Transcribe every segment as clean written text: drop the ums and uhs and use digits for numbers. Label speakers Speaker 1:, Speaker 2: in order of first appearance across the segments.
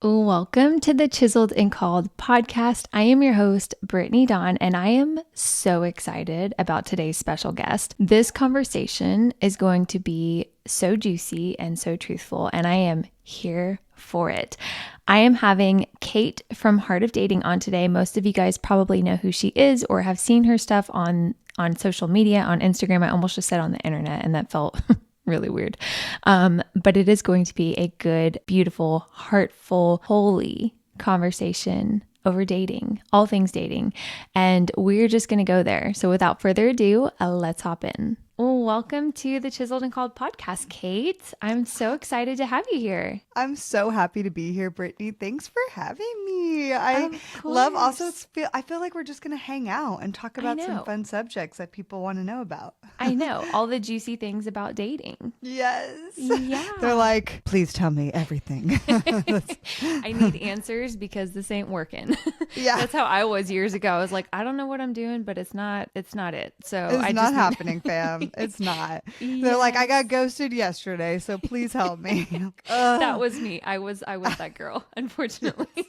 Speaker 1: Welcome to the Chiseled and Called podcast. I am your host, Brittany Dawn, and I am so excited about today's special guest. This conversation is going to be so juicy and so truthful, and I am here for it. I am having Kate from Heart of Dating on today. Most of you guys probably know who she is or have seen her stuff on social media, on Instagram. I almost just said on the internet, and that felt really weird. But it is going to be a good, beautiful, heartful, holy conversation over dating, all things dating. And we're just going to go there. So without further ado, let's hop in. Well, welcome to the Chiseled and Called podcast, Kate. I'm so excited to have you here.
Speaker 2: I'm so happy to be here, Brittany. Thanks for having me. I love also, I feel like we're just going to hang out and talk about some fun subjects that people want to know about.
Speaker 1: I know. All the juicy things about dating.
Speaker 2: Yes.
Speaker 1: Yeah.
Speaker 2: They're like, please tell me everything.
Speaker 1: I need answers because this ain't working.
Speaker 2: Yeah.
Speaker 1: That's how I was years ago. I was like, I don't know what I'm doing, but it's not it. So
Speaker 2: it's not happening, fam. It's not. Yes. They're like, I got ghosted yesterday, so please help me.
Speaker 1: That was me. I was that girl, unfortunately.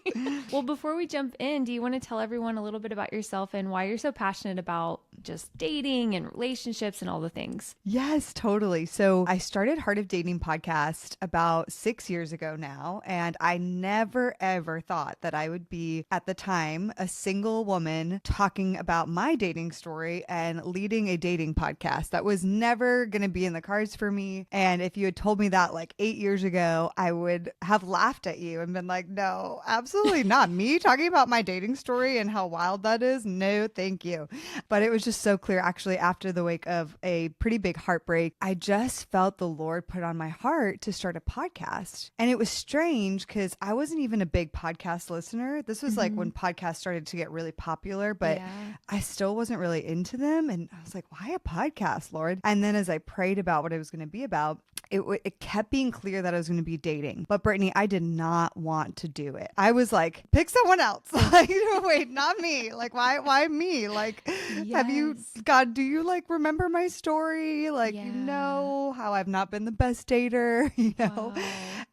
Speaker 1: Well, before we jump in, do you want to tell everyone a little bit about yourself and why you're so passionate about just dating and relationships and all the things?
Speaker 2: Yes, totally. So I started Heart of Dating podcast about 6 years ago now, and I never ever thought that I would be, at the time, a single woman talking about my dating story and leading a dating podcast. That was never going to be in the cards for me. And if you had told me that like 8 years ago, I would have laughed at you and been like, no, absolutely not. Me talking about my dating story and how wild that is. No, thank you. But it was just so clear. Actually, after the wake of a pretty big heartbreak, I just felt the Lord put on my heart to start a podcast. And it was strange because I wasn't even a big podcast listener. This was like when podcasts started to get really popular, but I still wasn't really into them. And I was like, why a podcast, Lord? And then as I prayed about what it was going to be about, it kept being clear that I was going to be dating. But Brittany, I did not want to do it. I was like, pick someone else. Like, wait, not me. Like, why me? Like, have you, God, do you like remember my story? Like, you know how I've not been the best dater, you know? Wow.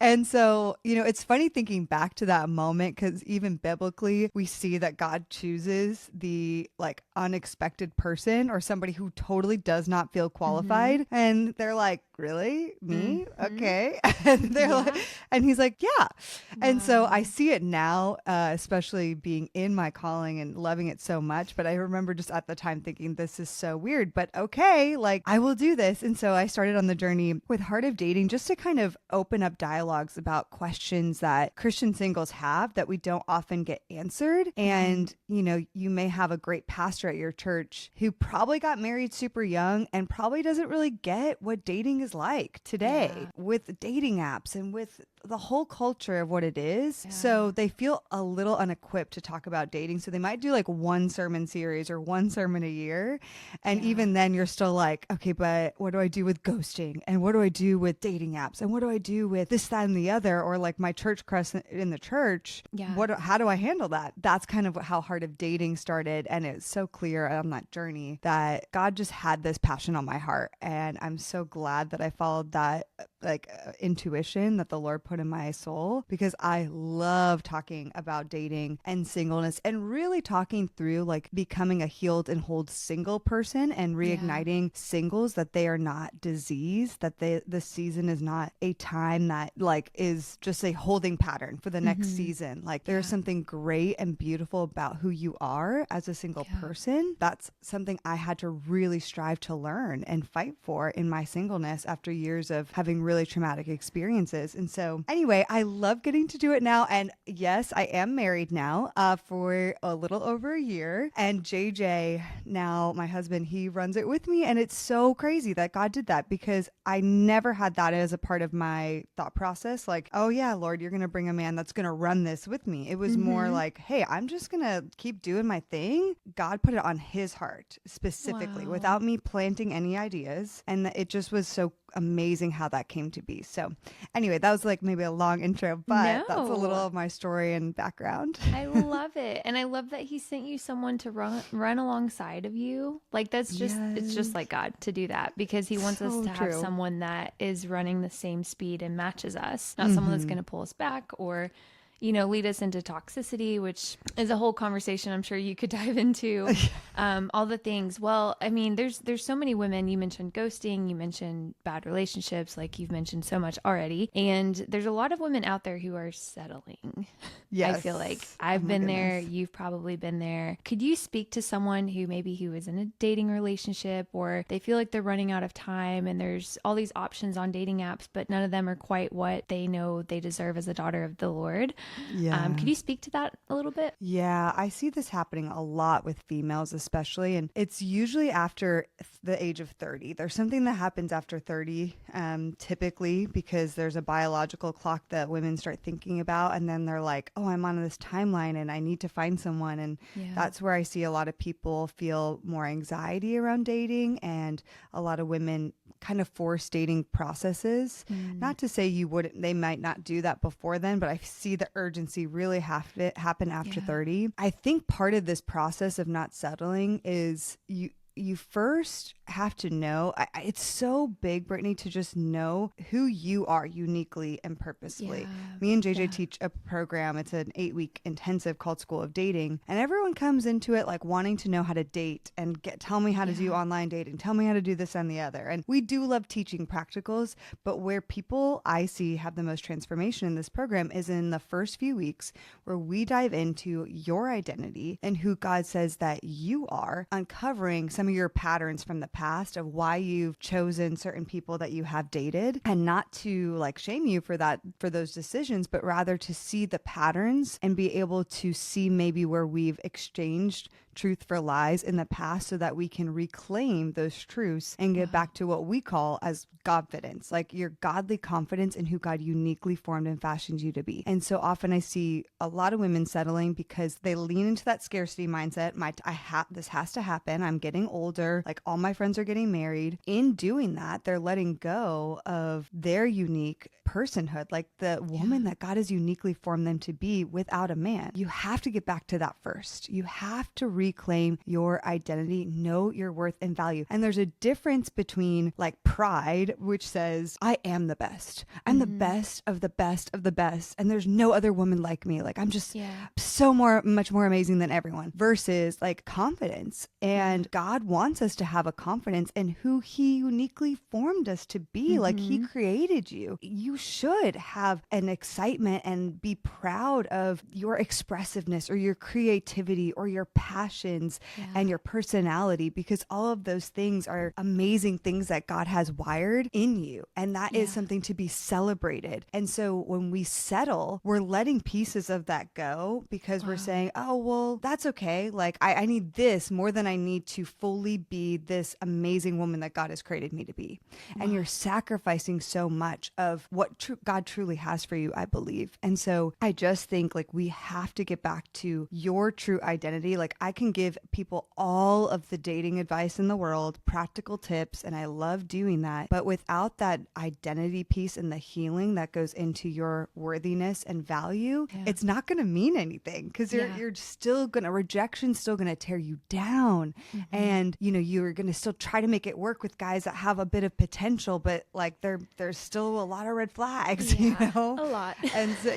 Speaker 2: And so, it's funny thinking back to that moment because even biblically, we see that God chooses the like unexpected person or somebody who totally does not feel qualified. And they're like, really? Me? Okay. And they're like, and he's like, yeah. And so I see it now, especially being in my calling and loving it so much. But I remember just at the time thinking, this is so weird, but okay, like I will do this. And so I started on the journey with Heart of Dating just to kind of open up dialogues about questions that Christian singles have that we don't often get answered. And, you may have a great pastor at your church who probably got married super young and probably doesn't really get what dating is like today with dating apps and with the whole culture of what it is. So they feel a little unequipped to talk about dating. So they might do like one sermon series or one sermon a year. And even then you're still like, okay, but what do I do with ghosting? And what do I do with dating apps? And what do I do with this, that, and the other? Or like my church crush in the church. How do I handle that? That's kind of how Heart of Dating started. And it's so clear on that journey that God just had this passion on my heart. And I'm so glad that I followed that intuition that the Lord put in my soul, because I love talking about dating and singleness and really talking through like becoming a healed and whole single person and reigniting singles, that they are not diseased, that the season is not a time that like is just a holding pattern for the next season. Like there's something great and beautiful about who you are as a single person. That's something I had to really strive to learn and fight for in my singleness after years of having really traumatic experiences. And so anyway, I love getting to do it now. And yes, I am married now for a little over a year. And JJ, now my husband, he runs it with me. And it's so crazy that God did that, because I never had that as a part of my thought process. Like, oh yeah, Lord, you're going to bring a man that's going to run this with me. It was more like, hey, I'm just going to keep doing my thing. God put it on his heart specifically without me planting any ideas. And it just was so amazing how that came to be. So anyway, that was like maybe a long intro, but that's a little of my story and background.
Speaker 1: I love it. And I love that he sent you someone to run alongside of you. Like that's just, it's just like God to do that, because he wants us to have someone that is running the same speed and matches us, not someone that's going to pull us back or, lead us into toxicity, which is a whole conversation I'm sure you could dive into. All the things. Well, I mean, there's so many women. You mentioned ghosting, you mentioned bad relationships, like you've mentioned so much already. And there's a lot of women out there who are settling.
Speaker 2: Yes.
Speaker 1: I feel like I've been there. You've probably been there. Could you speak to someone who is in a dating relationship, or they feel like they're running out of time and there's all these options on dating apps, but none of them are quite what they know they deserve as a daughter of the Lord?
Speaker 2: Yeah.
Speaker 1: Could you speak to that a little bit?
Speaker 2: Yeah, I see this happening a lot with females, especially, and it's usually after the age of 30. There's something that happens after 30, typically because there's a biological clock that women start thinking about, and then they're like, oh, I'm on this timeline and I need to find someone. And that's where I see a lot of people feel more anxiety around dating, and a lot of women kind of force dating processes. Not to say they might not do that before then, but I see the urgency really have to happen after 30. I think part of this process of not settling is you first have to know, it's so big, Brittany, to just know who you are uniquely and purposefully. Me and JJ teach a program. It's an 8-week intensive called School of Dating. And everyone comes into it like wanting to know how to date and tell me how to do online dating, tell me how to do this and the other. And we do love teaching practicals, but where people I see have the most transformation in this program is in the first few weeks, where we dive into your identity and who God says that you are, uncovering some of your patterns from the past of why you've chosen certain people that you have dated, and not to like shame you for those decisions, but rather to see the patterns and be able to see maybe where we've exchanged truth for lies in the past, so that we can reclaim those truths and get back to what we call as Godfidence, like your godly confidence in who God uniquely formed and fashioned you to be. And so often I see a lot of women settling because they lean into that scarcity mindset. This has to happen. I'm getting older. Like all my friends are getting married. In doing that, they're letting go of their unique personhood, like the woman that God has uniquely formed them to be without a man. You have to get back to that first. You have to reclaim your identity, know your worth and value. And there's a difference between like pride, which says, I am the best. I'm the best of the best of the best. And there's no other woman like me. Like I'm just much more amazing than everyone, versus like confidence. And God wants us to have a confidence in who he uniquely formed us to be. Like he created you. You should have an excitement and be proud of your expressiveness or your creativity or your passions and your personality, because all of those things are amazing things that God has wired in you. And that is something to be celebrated. And so when we settle, we're letting pieces of that go, because we're saying, oh, well, that's okay. Like I need this more than I need to fully be this amazing woman that God has created me to be. And you're sacrificing so much of what God truly has for you, I believe. And so I just think like we have to get back to your true identity. Like I can give people all of the dating advice in the world, practical tips, and I love doing that. But without that identity piece and the healing that goes into your worthiness and value, it's not going to mean anything, because you're still going to, rejection's still going to tear you down. And, you're going to still try to make it work with guys that have a bit of potential, but like there's still a lot of red flags,
Speaker 1: a lot.
Speaker 2: And so,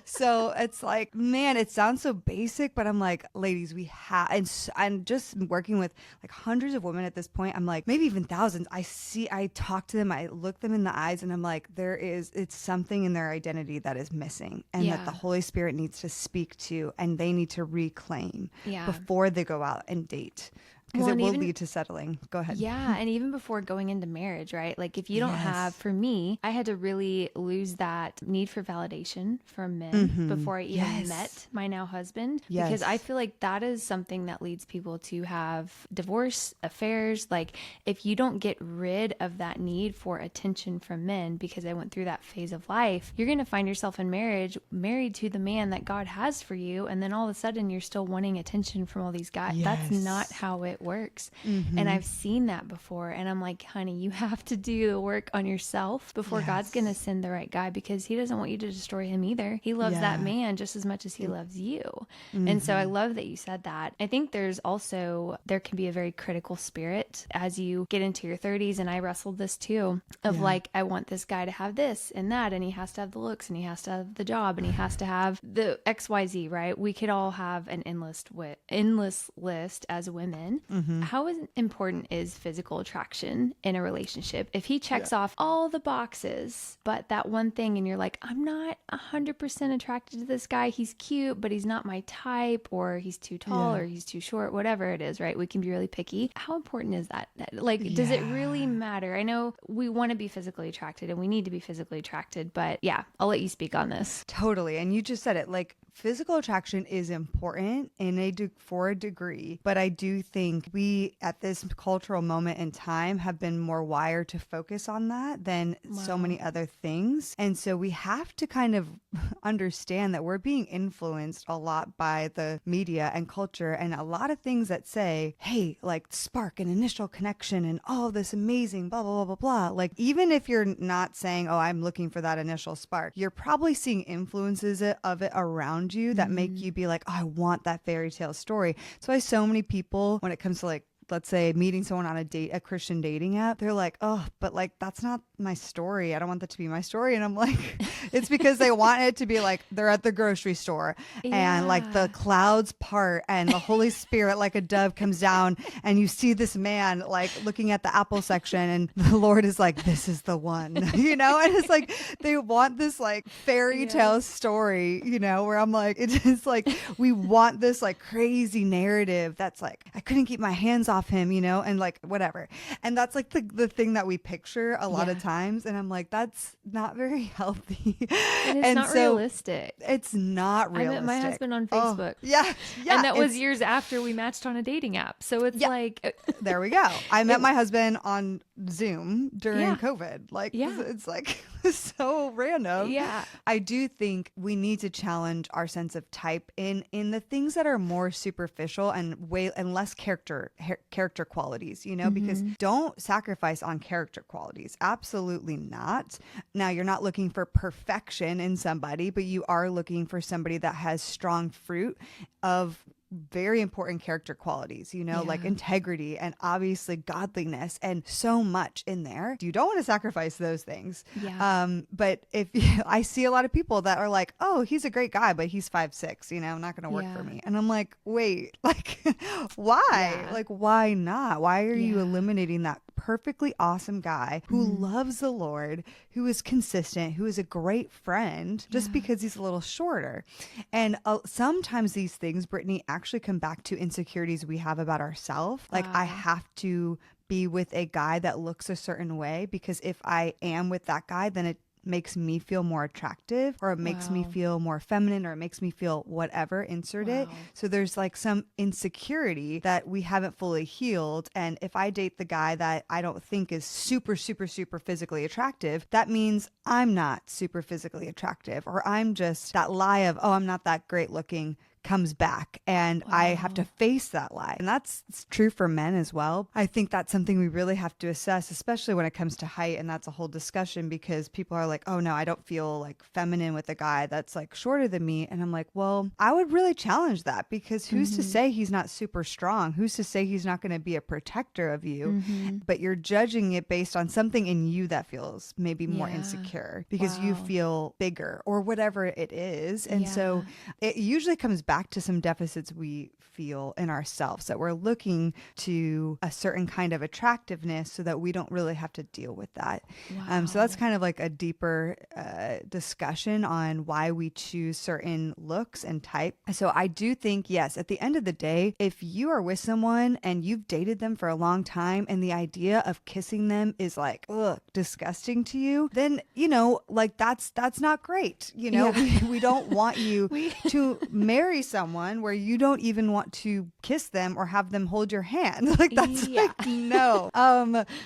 Speaker 2: so it's like, man, it sounds so basic, but I'm like, ladies, we have, and I'm just working with like hundreds of women at this point. I'm like, maybe even thousands. I talk to them, I look them in the eyes, and I'm like, it's something in their identity that is missing, and that the Holy Spirit needs to speak to, and they need to reclaim before they go out and date. Because it will lead to settling. Go ahead.
Speaker 1: Yeah. And even before going into marriage, right? Like if you don't have, for me, I had to really lose that need for validation from men before I even met my now husband. Because I feel like that is something that leads people to have divorce, affairs. Like if you don't get rid of that need for attention from men, because I went through that phase of life, you're going to find yourself in marriage, married to the man that God has for you. And then all of a sudden you're still wanting attention from all these guys. That's not how it it works. And I've seen that before. And I'm like, honey, you have to do the work on yourself before God's going to send the right guy, because he doesn't want you to destroy him either. He loves that man just as much as he loves you. And so I love that you said that. I think there can be a very critical spirit as you get into your 30s. And I wrestled this too, of like, I want this guy to have this and that, and he has to have the looks, and he has to have the job, and he has to have the XYZ, right? We could all have an endless list as women. How important is physical attraction in a relationship? If he checks off all the boxes, but that one thing, and you're like, I'm not 100% attracted to this guy. He's cute, but he's not my type, or he's too tall, or he's too short, whatever it is, right? We can be really picky. How important is that? Like, does it really matter? I know we want to be physically attracted, and we need to be physically attracted, but yeah, I'll let you speak on this.
Speaker 2: Totally. And you just said it, like, physical attraction is important for a degree, but I do think we at this cultural moment in time have been more wired to focus on that than so many other things. And so we have to kind of understand that we're being influenced a lot by the media and culture, and a lot of things that say, hey, like spark and initial connection and all this amazing blah, blah, blah, blah, blah. Like, even if you're not saying, oh, I'm looking for that initial spark, you're probably seeing influences of it around you that make you be like, oh, I want that fairy tale story. So so many people, when it comes to like, let's say meeting someone on a Christian dating app, they're like, oh, but like, that's not my story. I don't want that to be my story. And I'm like, it's because they want it to be like they're at the grocery store and like the clouds part and the Holy Spirit, like a dove, comes down, and you see this man like looking at the apple section, and the Lord is like, this is the one, you know? And it's like, they want this like fairy tale story, you know, where I'm like, it's just like, we want this like crazy narrative that's like, I couldn't keep my hands off him, you know, and like whatever. And that's like the thing that we picture a lot of times. And I'm like, that's not very healthy.
Speaker 1: And it's not realistic.
Speaker 2: It's not realistic.
Speaker 1: I met my husband on Facebook.
Speaker 2: Yeah.
Speaker 1: And that was years after we matched on a dating app. So it's like,
Speaker 2: there we go. I met my husband on Zoom during COVID. Like, it's like so random.
Speaker 1: Yeah.
Speaker 2: I do think we need to challenge our sense of type in the things that are more superficial and less character qualities, you know, because don't sacrifice on character qualities. Absolutely not. Now, you're not looking for perfection in somebody, but you are looking for somebody that has strong fruit of very important character qualities, you know, like integrity and obviously godliness, and so much in there. You don't want to sacrifice those things. But if I see a lot of people that are like, oh, he's a great guy, but he's 5'6", you know, not going to work for me. And I'm like, wait, like, why? Like, why not? Why are you eliminating that perfectly awesome guy who loves the Lord, who is consistent, who is a great friend, just because he's a little shorter? And sometimes these things, Brittany, actually come back to insecurities we have about ourselves. Like, I have to be with a guy that looks a certain way, because if I am with that guy, then it makes me feel more attractive, or it makes me feel more feminine, or it makes me feel whatever, insert it. So there's like some insecurity that we haven't fully healed. And if I date the guy that I don't think is super, super, super physically attractive, that means I'm not super physically attractive, or I'm just, that lie of, oh, I'm not that great looking, comes back, and I have to face that lie. And that's true for men as well. I think that's something we really have to assess, especially when it comes to height. And that's a whole discussion, because people are like, oh no, I don't feel like feminine with a guy that's like shorter than me. And I'm like, well, I would really challenge that, because who's to say he's not super strong? Who's to say he's not going to be a protector of you? But you're judging it based on something in you that feels maybe more insecure, because you feel bigger or whatever it is. And so it usually comes back to some deficits we feel in ourselves, that we're looking to a certain kind of attractiveness so that we don't really have to deal with that. So that's kind of like a deeper discussion on why we choose certain looks and type. So I do think, yes, at the end of the day, if you are with someone and you've dated them for a long time and the idea of kissing them is like, ugh, disgusting to you, then, you know, like that's not great. You know, we don't want you to marry marry someone where you don't even want to kiss them or have them hold your hand. Like that's like no.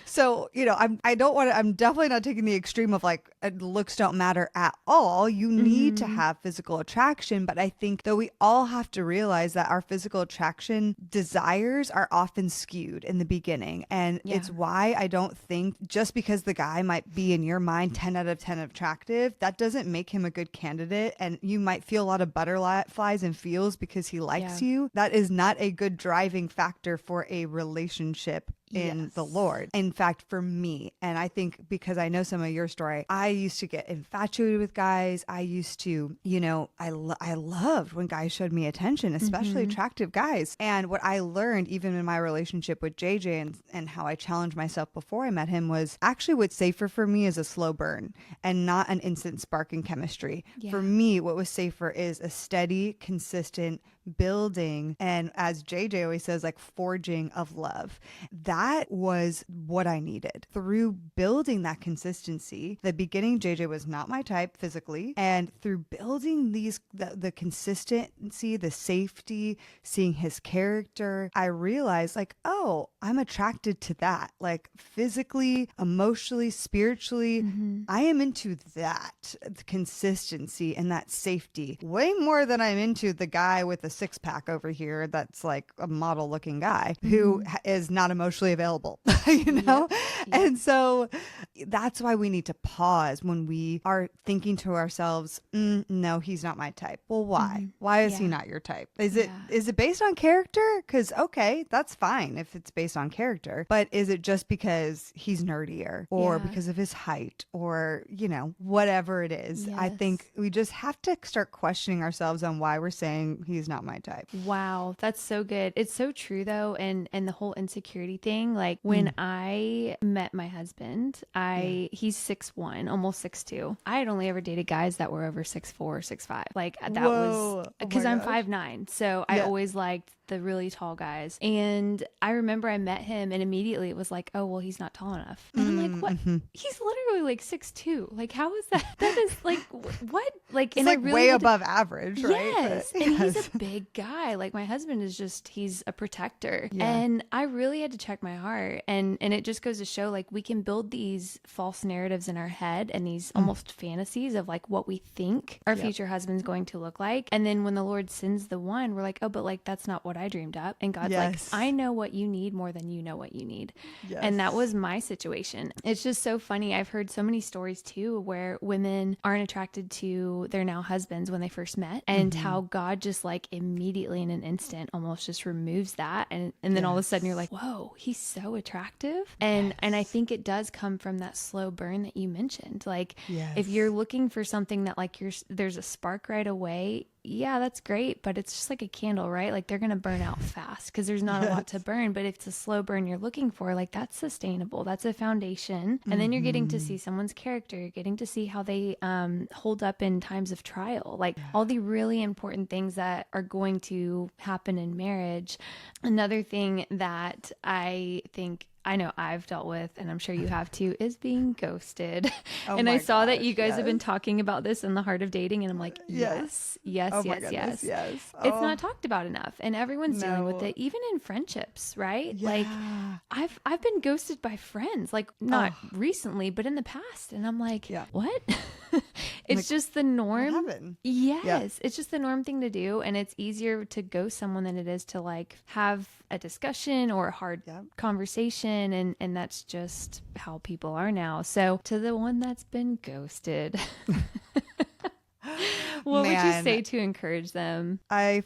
Speaker 2: So, you know, I'm definitely not taking the extreme of like looks don't matter at all. You need to have physical attraction, but I think that we all have to realize that our physical attraction desires are often skewed in the beginning. And it's why I don't think just because the guy might be in your mind 10 out of 10 attractive, that doesn't make him a good candidate. And you might feel a lot of butterflies and feels because he likes you. That is not a good driving factor for a relationship in the Lord. In fact, for me, and I think because I know some of your story, I used to get infatuated with guys. I used to, you know, I loved when guys showed me attention, especially attractive guys. And what I learned even in my relationship with JJ and how I challenged myself before I met him was actually what's safer for me is a slow burn and not an instant spark in chemistry. For me, what was safer is a steady, consistent building, and as JJ always says, like forging of love. That was what I needed. Through building that consistency, the beginning JJ was not my type physically, and through building the consistency, the safety, seeing his character, I realized like, oh, I'm attracted to that. Like physically, emotionally, spiritually, I am into that consistency and that safety way more than I'm into the guy with the six-pack over here that's like a model looking guy who is not emotionally available, you know? And so that's why we need to pause when we are thinking to ourselves, no, he's not my type. Well, why? Why is he not your type? Is it based on character? Because, okay, that's fine if it's based on character, but is it just because he's nerdier or because of his height or, you know, whatever it is? I think we just have to start questioning ourselves on why we're saying he's not my type.
Speaker 1: Wow, that's so good. It's so true though, and the whole insecurity thing. Like when I met my husband, he's 6'1", almost 6'2". I had only ever dated guys that were over 6'4", 6'5". Like that was because I'm 5'9", so I always liked the really tall guys. And I remember I met him and immediately it was like, oh, well, he's not tall enough. And I'm like, what? He's literally like 6'2". Like, how is that? That is like, what? Like,
Speaker 2: it's and like I really way above average, right?
Speaker 1: Yes. But, and he's a big guy. Like my husband is just, he's a protector. And I really had to check my heart. And it just goes to show like we can build these false narratives in our head and these almost fantasies of like what we think our future husband's going to look like. And then when the Lord sends the one, we're like, oh, but like, that's not what I dreamed up. And God's like, I know what you need more than you know what you need. And that was my situation. It's just so funny. I've heard so many stories too where women aren't attracted to their now husbands when they first met, and how God just like immediately in an instant almost just removes that. And then all of a sudden you're like, whoa, he's so attractive. And I think it does come from that slow burn that you mentioned. Like if you're looking for something that like there's a spark right away, yeah, that's great, but it's just like a candle, right? Like they're going to burn out fast because there's not a lot to burn. But if it's a slow burn you're looking for, like that's sustainable. That's a foundation. And then you're getting to see someone's character. You're getting to see how they hold up in times of trial, like all the really important things that are going to happen in marriage. Another thing that I think I know I've dealt with, and I'm sure you have too, is being ghosted. And I saw that you guys have been talking about this in the Heart of Dating, and I'm like, yes. It's not talked about enough, and everyone's dealing with it, even in friendships, right? Like I've been ghosted by friends, like not recently, but in the past, and I'm like, what? It's like, just the norm. Yes, it's just the norm thing to do, and it's easier to ghost someone than it is to like have a discussion or a hard conversation. And that's just how people are now. So to the one that's been ghosted, what would you say to encourage them?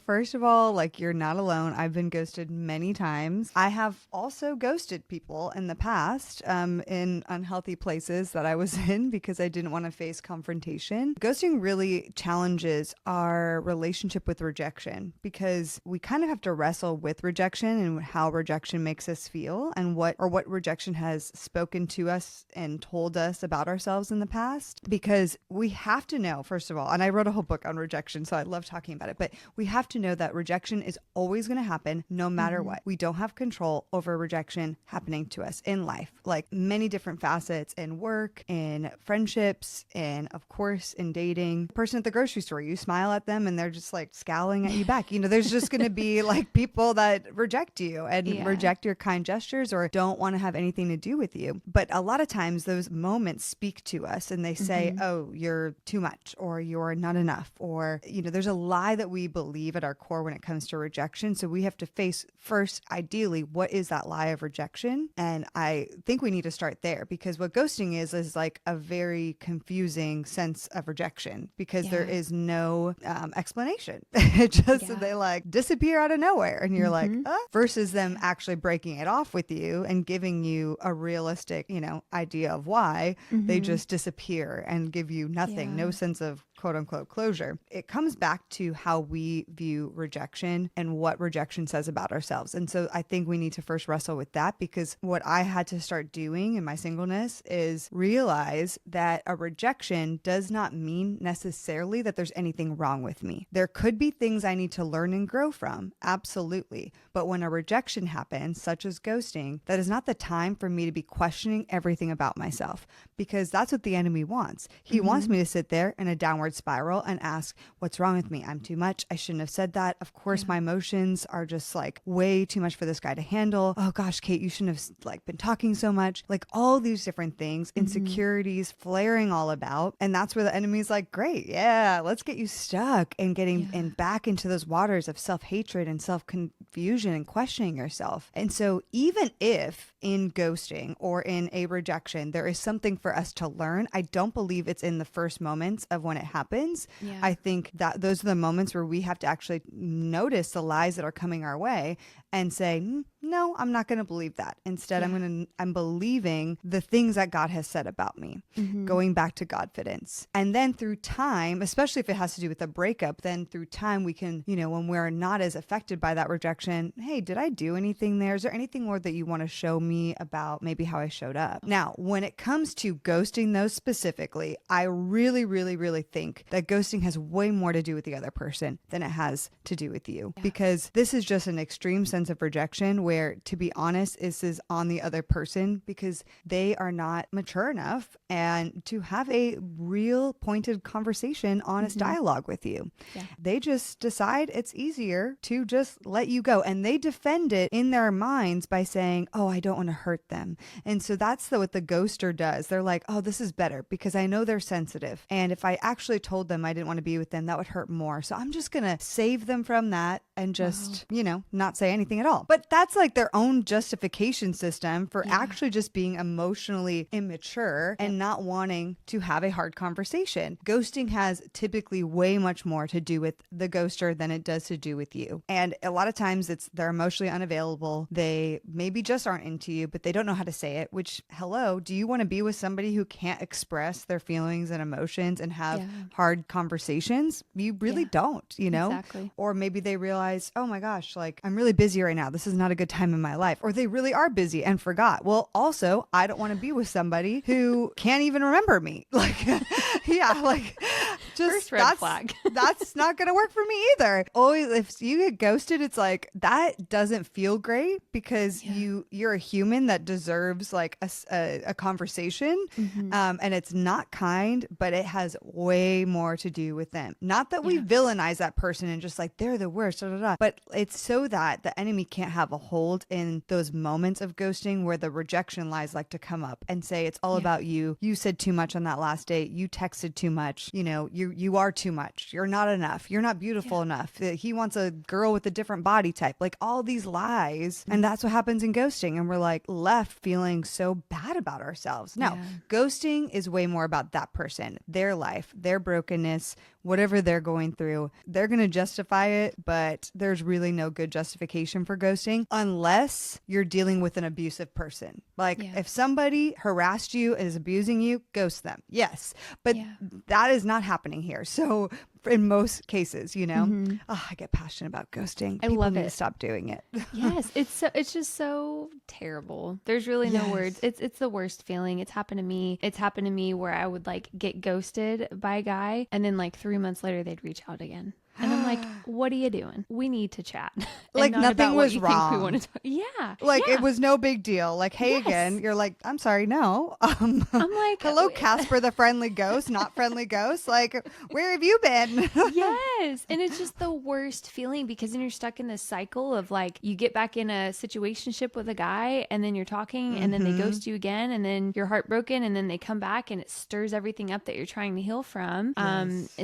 Speaker 2: First of all, like, you're not alone. I've been ghosted many times. I have also ghosted people in the past, in unhealthy places that I was in because I didn't want to face confrontation. Ghosting really challenges our relationship with rejection because we kind of have to wrestle with rejection and how rejection makes us feel and what rejection has spoken to us and told us about ourselves in the past, because we have to know, first of all, and I wrote a whole book on rejection, so I love talking about it. But we have to know that rejection is always going to happen no matter what. We don't have control over rejection happening to us in life, like many different facets in work, in friendships, and of course in dating. Person at the grocery store, you smile at them and they're just like scowling at you back. You know, there's just going to be like people that reject you and reject your kind gestures or don't want to have anything to do with you. But a lot of times those moments speak to us and they say, oh, you're too much, or you're not enough, or, you know, there's a lie that we believe at our core when it comes to rejection. So we have to face first, ideally, what is that lie of rejection? And I think we need to start there, because what ghosting is like a very confusing sense of rejection, because there is no explanation. It just, they like disappear out of nowhere and you're like, versus them actually breaking it off with you and giving you a realistic, you know, idea of why. They just disappear and give you nothing, no sense of quote unquote closure. It comes back to how we view rejection and what rejection says about ourselves. And so I think we need to first wrestle with that, because what I had to start doing in my singleness is realize that a rejection does not mean necessarily that there's anything wrong with me. There could be things I need to learn and grow from, absolutely. But when a rejection happens, such as ghosting, that is not the time for me to be questioning everything about myself, because that's what the enemy wants. He wants me to sit there in a downward spiral and ask, what's wrong with me? I'm too much. I shouldn't have said that. Of course, my emotions are just like way too much for this guy to handle. Oh gosh, Kate, you shouldn't have like been talking so much. Like all these different things, insecurities flaring all about. And that's where the enemy's like, great. Yeah, let's get you stuck and getting and back into those waters of self-hatred and self-confusion and questioning yourself. And so even if in ghosting or in a rejection, there is something for us to learn, I don't believe it's in the first moments of when it happens. I think that those are the moments where we have to actually notice the lies that are coming our way and say, no, I'm not going to believe that. Instead, I'm believing the things that God has said about me, going back to Godfidence. And then through time, especially if it has to do with a breakup, then through time we can, you know, when we're not as affected by that rejection, hey, did I do anything there? Is there anything more that you want to show me about maybe how I showed up? Now, when it comes to ghosting those specifically, I really, really, really think that ghosting has way more to do with the other person than it has to do with you, because this is just an extreme sense of rejection where, to be honest, this is on the other person because they are not mature enough and to have a real pointed conversation, honest dialogue with you. They just decide it's easier to just let you go, and they defend it in their minds by saying, oh, I don't want to hurt them. And so that's what the ghoster does. They're like, oh, this is better because I know they're sensitive, and if I actually told them I didn't want to be with them, that would hurt more. So I'm just gonna save them from that and just, you know, not say anything at all. But that's like their own justification system for actually just being emotionally immature and not wanting to have a hard conversation. Ghosting has typically way much more to do with the ghoster than it does to do with you. And a lot of times they're emotionally unavailable. They maybe just aren't into you, but they don't know how to say it, which, hello, do you want to be with somebody who can't express their feelings and emotions and have hard conversations? You really don't, you know?
Speaker 1: Exactly.
Speaker 2: Or maybe they realize, oh my gosh, like I'm really busy right now. This is not a good time in my life. Or they really are busy and forgot. Well, also, I don't want to be with somebody who can't even remember me. Like, like just
Speaker 1: first red flag.
Speaker 2: That's not going to work for me either. Always, if you get ghosted, it's like that doesn't feel great because you're a human that deserves like a conversation. And it's not kind, but it has way more to do with them. Not that we villainize that person and just like they're the worst, but it's so that the enemy can't have a hold in those moments of ghosting where the rejection lies like to come up and say it's all about you. You said too much on that last date. You texted too much. You know, you are too much. You're not enough. You're not beautiful enough. He wants a girl with a different body type. Like all these lies. And that's what happens in ghosting. And we're like left feeling so bad about ourselves. No, ghosting is way more about that person, their life, their brokenness, whatever they're going through. They're going to justify it, but there's really no good justification for ghosting unless you're dealing with an abusive person. Like if somebody harassed you and is abusing you, ghost them. Yes. But that is not happening here. So in most cases, you know.
Speaker 1: Mm-hmm.
Speaker 2: Oh, I get passionate about ghosting.
Speaker 1: I
Speaker 2: People
Speaker 1: love
Speaker 2: need
Speaker 1: it.
Speaker 2: to stop doing it.
Speaker 1: Yes, it's just so terrible. There's really no words.
Speaker 2: Yes.
Speaker 1: It's the worst feeling. It's happened to me. It's happened to me where I would like get ghosted by a guy and then like 3 months later they'd reach out again. And I'm like, what are you doing? We need to chat. And
Speaker 2: Like
Speaker 1: not
Speaker 2: nothing
Speaker 1: about what
Speaker 2: was
Speaker 1: you think we
Speaker 2: wrong.
Speaker 1: want to talk. Yeah.
Speaker 2: Like
Speaker 1: yeah.
Speaker 2: it was no big deal. Like, hey
Speaker 1: Yes.
Speaker 2: again. You're like, I'm sorry, no.
Speaker 1: I'm like,
Speaker 2: hello, Casper the friendly ghost, not friendly ghost. Like, where have you been?
Speaker 1: yes. And it's just the worst feeling because then you're stuck in this cycle of like you get back in a situationship with a guy and then you're talking and then they ghost you again and then you're heartbroken and then they come back and it stirs everything up that you're trying to heal from.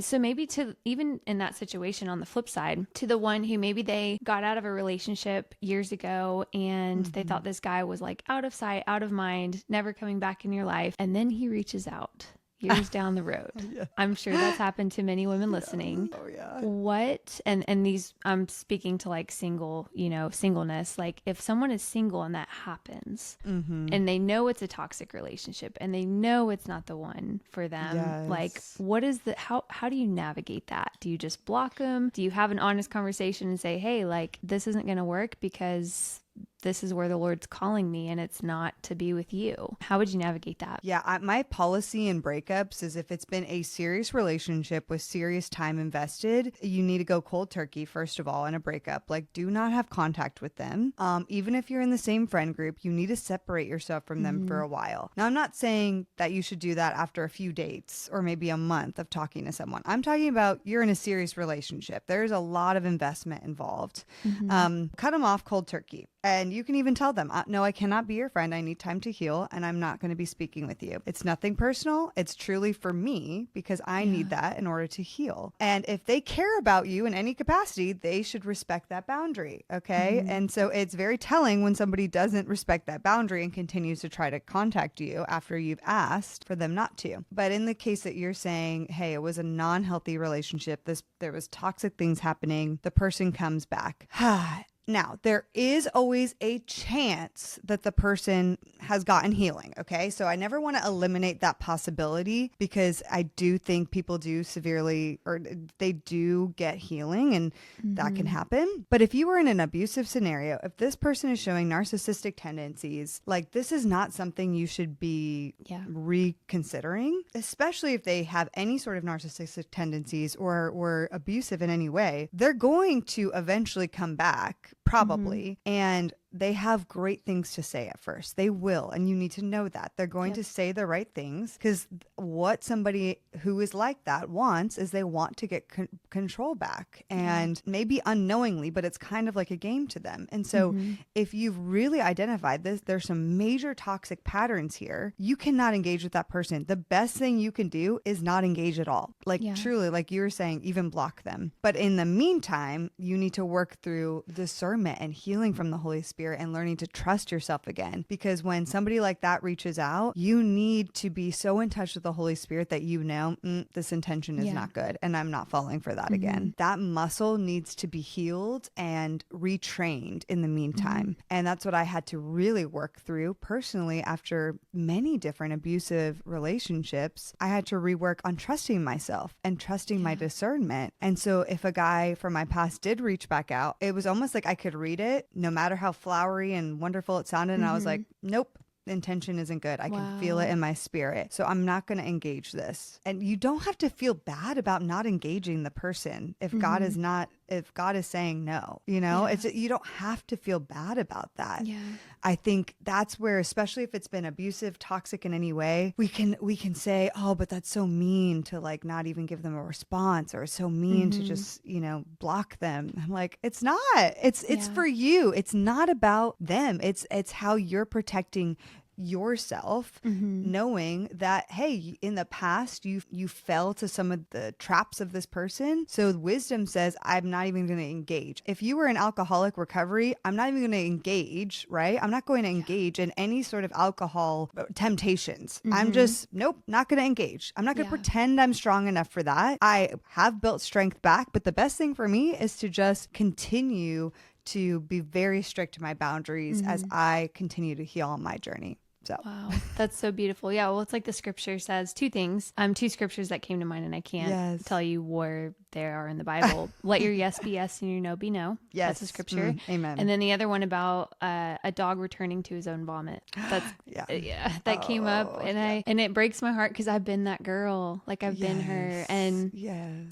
Speaker 1: So maybe to even in that situation on the flip side, to the one who maybe they got out of a relationship years ago and they thought this guy was like out of sight, out of mind, never coming back in your life. And then he reaches out years down the road.
Speaker 2: Yeah.
Speaker 1: I'm sure that's happened to many women listening.
Speaker 2: Oh yeah.
Speaker 1: What, and these, I'm speaking to like single, singleness. Like if someone is single and that happens and they know it's a toxic relationship and they know it's not the one for them,
Speaker 2: Yes.
Speaker 1: like what is how do you navigate that? Do you just block them? Do you have an honest conversation and say, hey, like this isn't going to work because this is where the Lord's calling me and it's not to be with you? How would you navigate that?
Speaker 2: Yeah, my policy in breakups is if it's been a serious relationship with serious time invested, you need to go cold turkey, first of all, in a breakup. Like, do not have contact with them. Even if you're in the same friend group, you need to separate yourself from them for a while. Now, I'm not saying that you should do that after a few dates or maybe a month of talking to someone. I'm talking about you're in a serious relationship. There's a lot of investment involved. Cut them off cold turkey. And you can even tell them, no, I cannot be your friend. I need time to heal and I'm not going to be speaking with you. It's nothing personal. It's truly for me because I need that in order to heal. And if they care about you in any capacity, they should respect that boundary. Okay. And so it's very telling when somebody doesn't respect that boundary and continues to try to contact you after you've asked for them not to. But in the case that you're saying, hey, it was a non-healthy relationship, there was toxic things happening, the person comes back. Now, there is always a chance that the person has gotten healing, okay? So I never want to eliminate that possibility because I do think people do severely, or they do get healing and that can happen. But if you were in an abusive scenario, if this person is showing narcissistic tendencies, like this is not something you should be reconsidering, especially if they have any sort of narcissistic tendencies or were abusive in any way. They're going to eventually come back. Probably. And they have great things to say at first. They will. And you need to know that. They're going to say the right things because what somebody who is like that wants is they want to get control back and maybe unknowingly, but it's kind of like a game to them. And so if you've really identified this, there's some major toxic patterns here. You cannot engage with that person. The best thing you can do is not engage at all. Like truly, like you were saying, even block them. But in the meantime, you need to work through discernment and healing from the Holy Spirit and learning to trust yourself again. Because when somebody like that reaches out, you need to be so in touch with the Holy Spirit that you know, this intention is not good and I'm not falling for that again. That muscle needs to be healed and retrained in the meantime. And that's what I had to really work through personally after many different abusive relationships. I had to rework on trusting myself and trusting my discernment. And so if a guy from my past did reach back out, it was almost like I could read it no matter how flowery and wonderful it sounded. And I was like, nope. The intention isn't good. I can feel it in my spirit. So I'm not going to engage this. And you don't have to feel bad about not engaging the person if God is not, if God is saying no, you know, it's, you don't have to feel bad about that. I think that's where, especially if it's been abusive, toxic in any way, we can say, oh, but that's so mean to like not even give them a response, or it's so mean to just, block them. I'm like, it's not, it's for you. It's not about them. It's how you're protecting yourself, knowing that, hey, in the past you fell to some of the traps of this person. So wisdom says, I'm not even going to engage. If you were in alcoholic recovery, I'm not even going to engage, right? I'm not going to engage in any sort of alcohol temptations. I'm just, nope, not going to engage. I'm not going to pretend I'm strong enough for that. I have built strength back, but the best thing for me is to just continue to be very strict to my boundaries as I continue to heal on my journey. So.
Speaker 1: Wow, that's so beautiful. Yeah, well, it's like the scripture says two things. Two scriptures that came to mind, and I can't tell you where they are in the Bible. Let your yes be yes and your no be no.
Speaker 2: Yes.
Speaker 1: That's a scripture.
Speaker 2: Amen.
Speaker 1: And then the other one about a dog returning to his own vomit. That's that came up, and it breaks my heart because I've been that girl. Like I've been her, and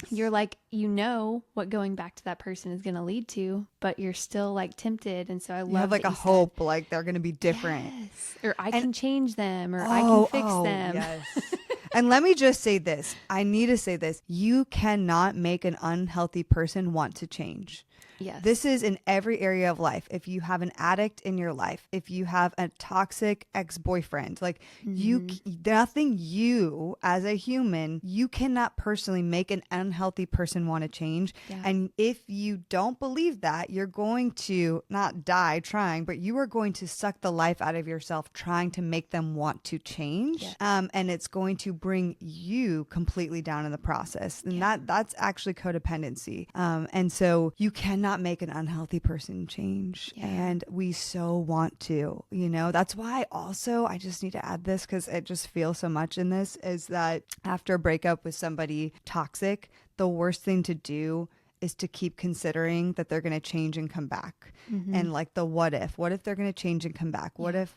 Speaker 1: you're like, you know what going back to that person is going to lead to, but you're still like tempted. And so I love
Speaker 2: you have like a hope, like they're going to be different.
Speaker 1: Yes. Or I can change them, or I can fix them.
Speaker 2: Yes. And let me just say this. I need to say this. You cannot make an unhealthy person want to change.
Speaker 1: Yes.
Speaker 2: This is in every area of life. If you have an addict in your life, if you have a toxic ex-boyfriend, like nothing you as a human, you cannot personally make an unhealthy person want to change.
Speaker 1: Yeah.
Speaker 2: And if you don't believe that, you're going to not die trying, but you are going to suck the life out of yourself trying to make them want to change.
Speaker 1: Yeah.
Speaker 2: And it's going to bring you completely down in the process. And that's actually codependency. And so you cannot make an unhealthy person change. And we so want to, that's why also I just need to add this because it just feels so much in this is that after a breakup with somebody toxic, the worst thing to do is to keep considering that they're going to change and come back. And like the what if they're going to change and come back? What if?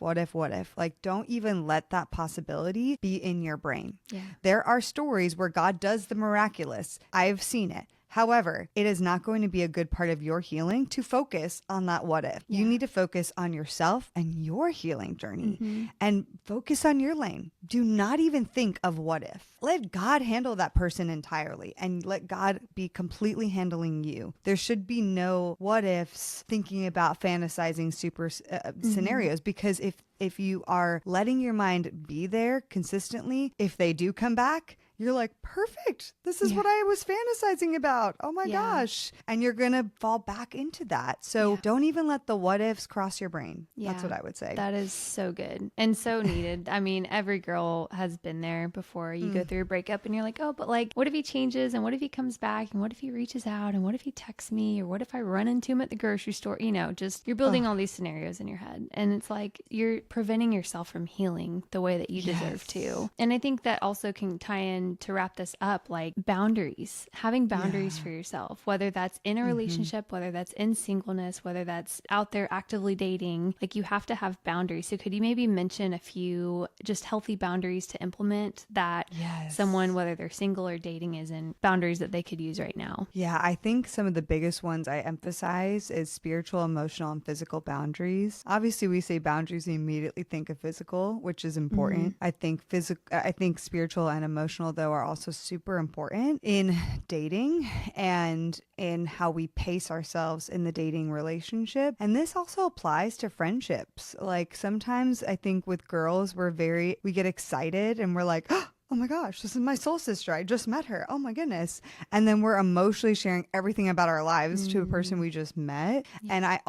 Speaker 2: Like, don't even let that possibility be in your brain. There are stories where God does the miraculous. I've seen it. However, it is not going to be a good part of your healing to focus on that what if. You need to focus on yourself and your healing journey and focus on your lane. Do not even think of what if. Let God handle that person entirely and let God be completely handling you. There should be no what ifs thinking about fantasizing super scenarios, because if you are letting your mind be there consistently, if they do come back, you're like, perfect. This is what I was fantasizing about. Oh my gosh. And you're going to fall back into that. So don't even let the what ifs cross your brain. That's what I would say.
Speaker 1: That is so good and so needed. I mean, every girl has been there before. You go through a breakup and you're like, oh, but like, what if he changes? And what if he comes back? And what if he reaches out? And what if he texts me? Or what if I run into him at the grocery store? Just you're building all these scenarios in your head. And it's like, you're preventing yourself from healing the way that you deserve to. And I think that also can tie in to wrap this up, like boundaries, having boundaries for yourself, whether that's in a relationship, whether that's in singleness, whether that's out there actively dating, like you have to have boundaries. So could you maybe mention a few just healthy boundaries to implement that someone, whether they're single or dating, is in boundaries that they could use right now?
Speaker 2: Yeah, I think some of the biggest ones I emphasize is spiritual, emotional, and physical boundaries. Obviously, we say boundaries, we immediately think of physical, which is important. I think spiritual and emotional, though, are also super important in dating and in how we pace ourselves in the dating relationship. And this also applies to friendships. Like sometimes I think with girls, we get excited and we're like, oh my gosh, this is my soul sister. I just met her. Oh my goodness. And then we're emotionally sharing everything about our lives to a person we just met. And I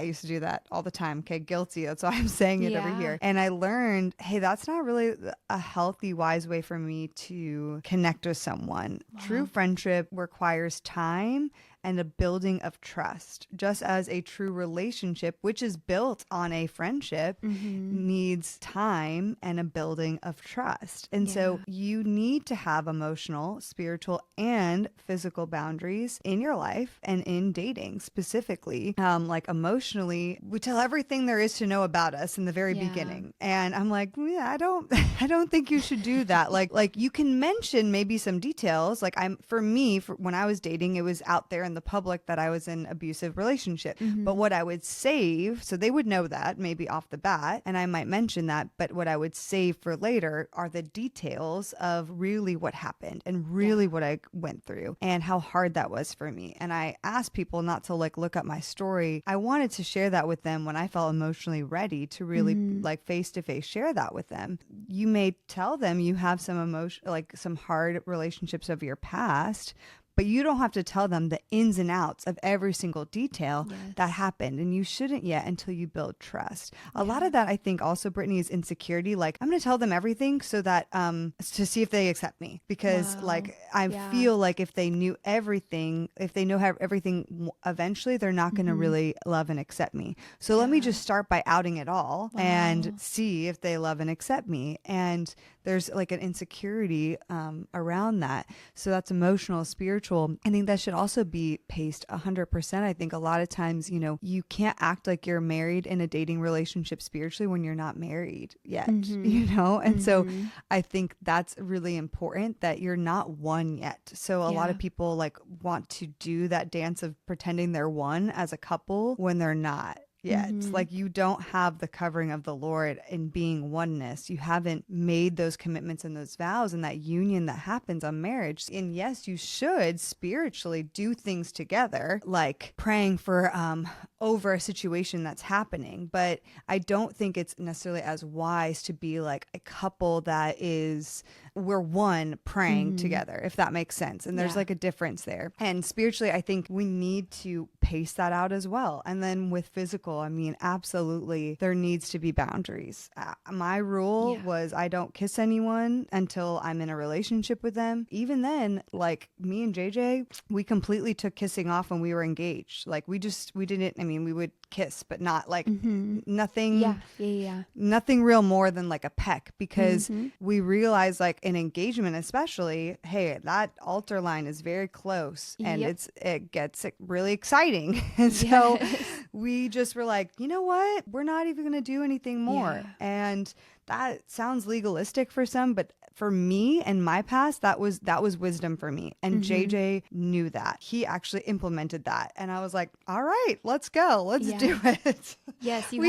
Speaker 2: used to do that all the time. Okay, guilty. That's why I'm saying it over here. And I learned, hey, that's not really a healthy, wise way for me to connect with someone. True friendship requires time and a building of trust, just as a true relationship, which is built on a friendship, needs time and a building of trust. And so you need to have emotional, spiritual, and physical boundaries in your life and in dating specifically. Like emotionally, we tell everything there is to know about us in the very beginning. And I'm like, I don't think you should do that. Like you can mention maybe some details. Like when I was dating, it was out there in the public that I was in abusive relationship. But what I would save, so they would know that maybe off the bat, and I might mention that, but what I would save for later are the details of really what happened and really what I went through and how hard that was for me. And I asked people not to like look up my story. I wanted to share that with them when I felt emotionally ready to really like face to face share that with them. You may tell them you have some emotion, like some hard relationships of your past, but you don't have to tell them the ins and outs of every single detail that happened. And you shouldn't yet until you build trust. A lot of that, I think also, Brittany, is insecurity. Like, I'm going to tell them everything so that, to see if they accept me. Because like, I feel like if they knew everything, if they know how everything, eventually they're not going to really love and accept me. So let me just start by outing it all and see if they love and accept me. And there's like an insecurity around that. So that's emotional, spiritual. I think that should also be paced 100%. I think a lot of times, you know, you can't act like you're married in a dating relationship spiritually when you're not married yet, you know? And so I think that's really important, that you're not one yet. So a lot of people like want to do that dance of pretending they're one as a couple when they're not yet. Like, you don't have the covering of the Lord in being oneness. You haven't made those commitments and those vows and that union that happens on marriage. And yes, you should spiritually do things together, like praying for over a situation that's happening. But I don't think it's necessarily as wise to be like a couple that is, we're one praying together, if that makes sense. And there's like a difference there. And spiritually, I think we need to pace that out as well. And then with physical, I mean, absolutely, there needs to be boundaries. My rule was I don't kiss anyone until I'm in a relationship with them. Even then, like me and JJ, we completely took kissing off when we were engaged. Like we didn't, I mean, we would kiss, but not like nothing, nothing real more than like a peck, because we realized like in engagement, especially, hey, that altar line is very close and it gets really exciting. And so we just were like, you know what? We're not even going to do anything more. And that sounds legalistic for some, but for me and my past, that was wisdom for me. And JJ knew that. He actually implemented that. And I was like, all right, let's go. Let's do it.
Speaker 1: Yes,
Speaker 2: you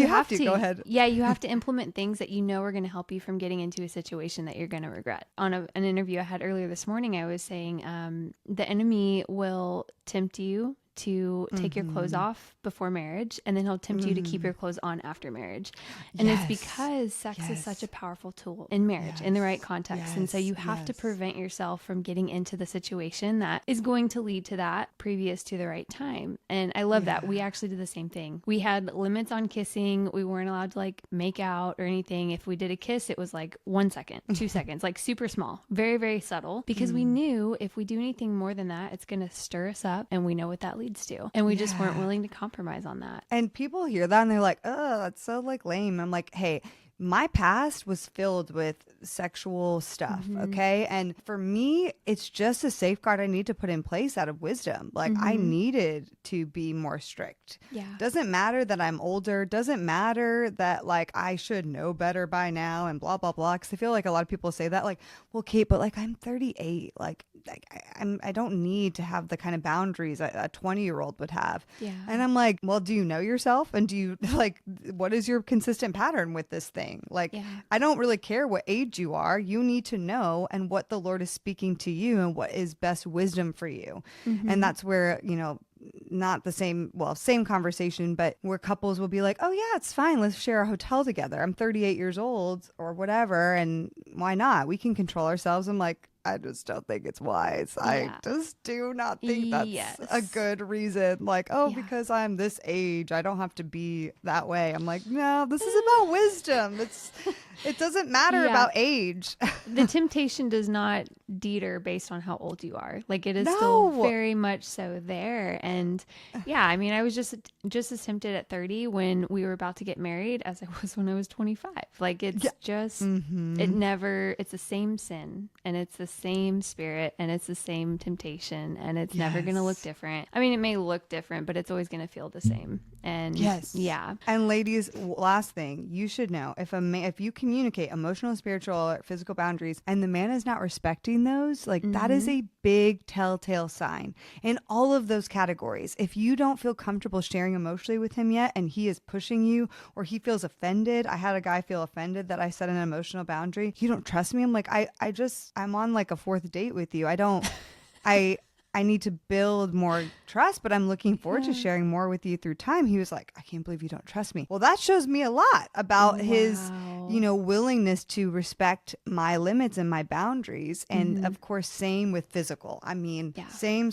Speaker 2: have to go ahead.
Speaker 1: Yeah, you have to implement things that you know are going to help you from getting into a situation that you're going to regret. On an interview I had earlier this morning, I was saying the enemy will tempt you to take your clothes off before marriage, and then he'll tempt you to keep your clothes on after marriage. And it's because sex is such a powerful tool in marriage in the right context. And so you have to prevent yourself from getting into the situation that is going to lead to that previous to the right time. And I love that. We actually did the same thing. We had limits on kissing. We weren't allowed to like make out or anything. If we did a kiss, it was like 1 second, 2 seconds, like super small, very, very subtle, because we knew if we do anything more than that, it's going to stir us up, and we know what that leads to. And we just weren't willing to compromise on that.
Speaker 2: And people hear that and they're like, oh, that's so like lame. I'm like, hey, my past was filled with sexual stuff. Okay. And for me, it's just a safeguard I need to put in place out of wisdom. Like I needed to be more strict. Doesn't matter that I'm older. Doesn't matter that like I should know better by now and blah, blah, blah. Cause I feel like a lot of people say that like, well, Kate, but like I'm 38. Like I don't need to have the kind of boundaries a 20-year-old would have. And I'm like, well, do you know yourself? And do you like, what is your consistent pattern with this thing? Like, I don't really care what age you are. You need to know and what the Lord is speaking to you and what is best wisdom for you. And that's where, you know, not the same conversation, but where couples will be like, oh yeah, it's fine. Let's share a hotel together. I'm 38 years old or whatever. And why not? We can control ourselves. I'm like, I just don't think it's wise. I just do not think that's a good reason. Like, oh, because I'm this age, I don't have to be that way. I'm like, no, this is about wisdom. It doesn't matter about age.
Speaker 1: The temptation does not deter based on how old you are. Like it is still very much so there. And I mean, I was just as tempted at 30 when we were about to get married as I was when I was 25. Like it's just, it's the same sin, and it's the same spirit, and it's the same temptation, and it's never going to look different. I mean, it may look different, but it's always going to feel the same. And
Speaker 2: And ladies, last thing you should know, if you communicate emotional, spiritual, or physical boundaries and the man is not respecting those, like that is a big telltale sign in all of those categories. If you don't feel comfortable sharing emotionally with him yet, and he is pushing you, or he feels offended. I had a guy feel offended that I set an emotional boundary. You don't trust me. I'm like, I'm on like a 4th date with you. I need to build more trust, but I'm looking forward to sharing more with you through time. He was like, I can't believe you don't trust me. Well, that shows me a lot about his, willingness to respect my limits and my boundaries. And of course, same with physical. I mean, same.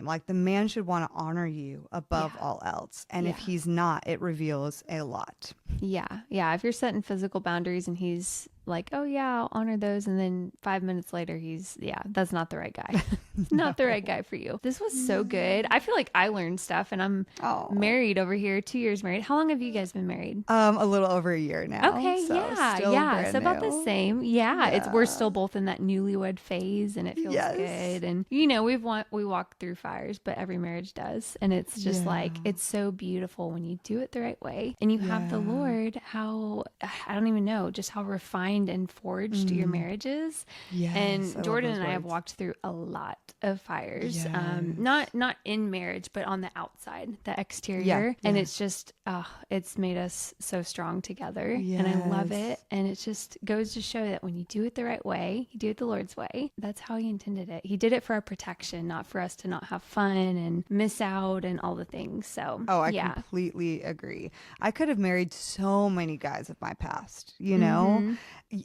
Speaker 2: Like the man should want to honor you above all else. And if he's not, it reveals a lot.
Speaker 1: Yeah. If you're setting physical boundaries and he's like, oh yeah, I'll honor those. And then 5 minutes later, that's not the right guy. Not the right guy for you. This was so good. I feel like I learned stuff, and I'm married over here, 2 years married. How long have you guys been married?
Speaker 2: A little over a year now.
Speaker 1: Okay,
Speaker 2: so
Speaker 1: yeah,
Speaker 2: still
Speaker 1: yeah.
Speaker 2: brand
Speaker 1: So about the
Speaker 2: new.
Speaker 1: same. Yeah, we're
Speaker 2: Yeah.
Speaker 1: still both in that newlywed phase, and it feels
Speaker 2: Yes.
Speaker 1: good. And we walk through fires, but every marriage does, and it's just like it's so beautiful when you do it the right way, and you have the Lord. How I don't even know just how refined and forged your marriage is.
Speaker 2: Yes,
Speaker 1: And Jordan and I have
Speaker 2: words.
Speaker 1: walked through a lot of fires,
Speaker 2: Yes.
Speaker 1: not in marriage, but on the outside, the exterior, and it's just it's made us so strong together, and I love it. And it just goes to show that when you do it the right way, you do it the Lord's way. That's how He intended it. He did it for our protection, not for us to not have fun and miss out and all the things. So
Speaker 2: I completely agree. I could have married so many guys of my past, you know?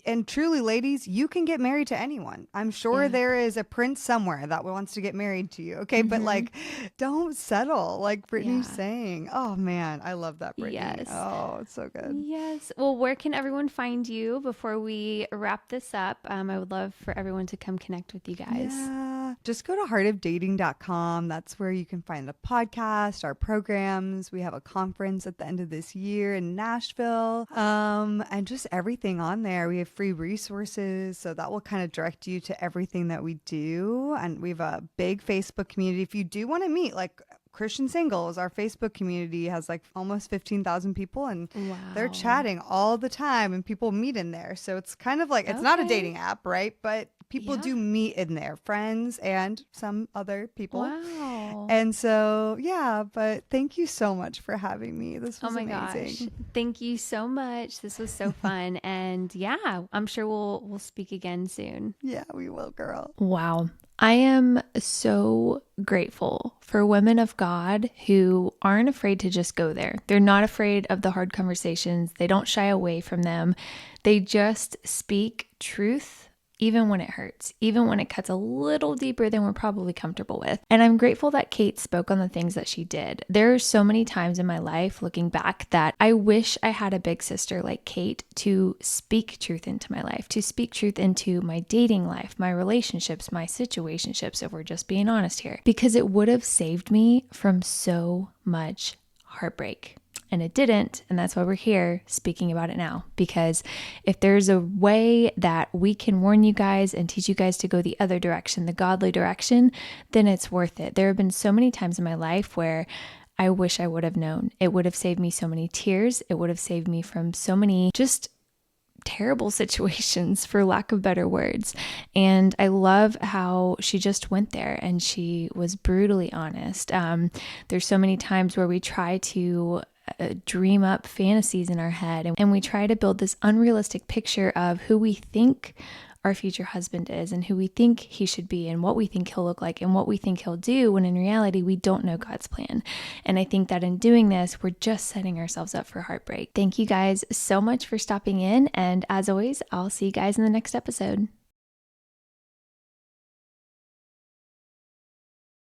Speaker 2: And truly, ladies, you can get married to anyone. I'm sure there is a prince somewhere that wants to get married to you. Okay. But like, don't settle, like Brittany's saying. Oh man, I love that, Brittany.
Speaker 1: Yes.
Speaker 2: Oh, it's so good.
Speaker 1: Yes. Well, where can everyone find you before we wrap this up? I would love for everyone to come connect with you guys.
Speaker 2: Yeah. Just go to heartofdating.com. That's where you can find the podcast, our programs. We have a conference at the end of this year in Nashville. And just everything on there. We have free resources. So that will kind of direct you to everything that we do. And we have a big Facebook community. If you do want to meet, like, Christian Singles, our Facebook community has like almost 15,000 people, and they're chatting all the time, and people meet in there. So it's kind of like, it's not a dating app, right? But people do meet in there, friends and some other people.
Speaker 1: Wow.
Speaker 2: And so, yeah, but thank you so much for having me. This was amazing.
Speaker 1: Gosh. Thank you so much. This was so fun. And yeah, I'm sure we'll speak again soon.
Speaker 2: Yeah, we will, girl.
Speaker 1: Wow. I am so grateful for women of God who aren't afraid to just go there. They're not afraid of the hard conversations. They don't shy away from them. They just speak truth, even when it hurts, even when it cuts a little deeper than we're probably comfortable with. And I'm grateful that Kate spoke on the things that she did. There are so many times in my life looking back that I wish I had a big sister like Kate to speak truth into my life, to speak truth into my dating life, my relationships, my situationships, if we're just being honest here, because it would have saved me from so much heartbreak. And it didn't. And that's why we're here speaking about it now. Because if there's a way that we can warn you guys and teach you guys to go the other direction, the godly direction, then it's worth it. There have been so many times in my life where I wish I would have known. It would have saved me so many tears. It would have saved me from so many just terrible situations, for lack of better words. And I love how she just went there and she was brutally honest. There's so many times where we try to dream up fantasies in our head, and we try to build this unrealistic picture of who we think our future husband is and who we think he should be and what we think he'll look like and what we think he'll do, when in reality we don't know God's plan. And I think that in doing this, we're just setting ourselves up for heartbreak. Thank you guys so much for stopping in, and as always, I'll see you guys in the next episode.